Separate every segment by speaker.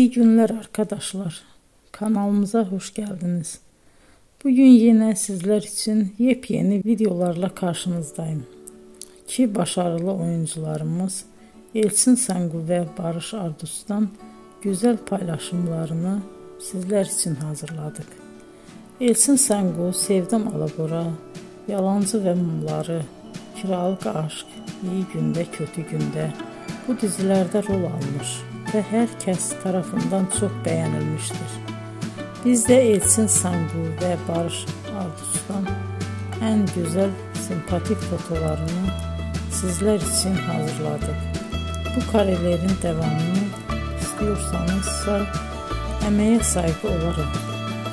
Speaker 1: İyi günler arkadaşlar. Kanalımıza hoş geldiniz. Bugün yine sizler için yepyeni videolarla karşınızdayım. İki başarılı oyuncularımız Elçin Sangu ve Barış Ardus'tan güzel paylaşımlarını sizler için hazırladık. Elçin Sangu, Sevdim Alabora, Yalancı ve Mumları, Kiralık Aşk, İyi Günde Kötü Günde bu dizilerde rol almış ve herkes tarafından çok beğenilmiştir. Biz de Elçin Sangu ve Barış Ardus'tan en güzel sempatik fotolarını sizler için hazırladık. Bu karelerin devamını istiyorsanızsa emeğe saygı olarak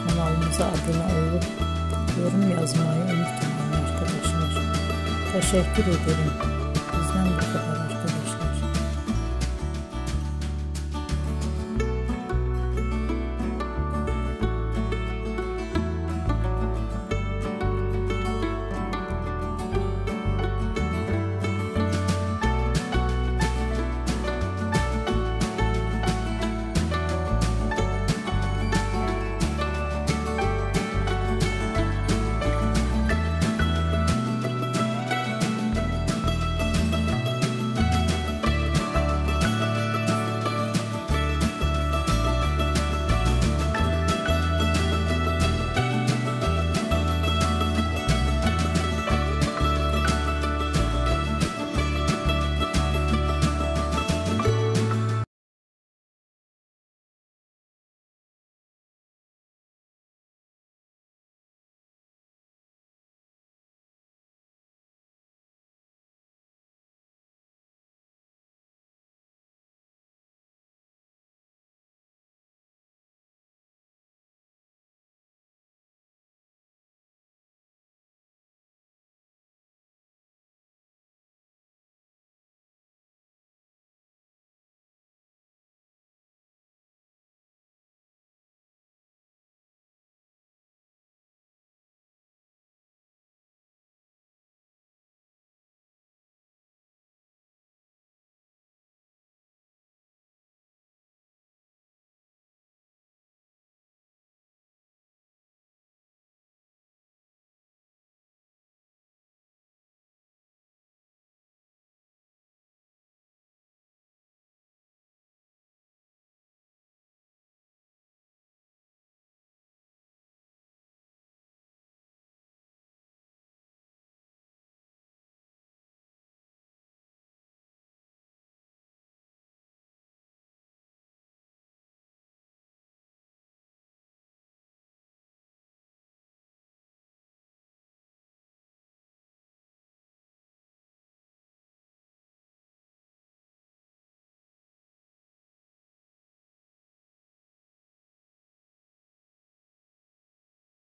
Speaker 1: kanalımıza abone olup yorum yazmayı unutmayın arkadaşlar. Teşekkür ederim.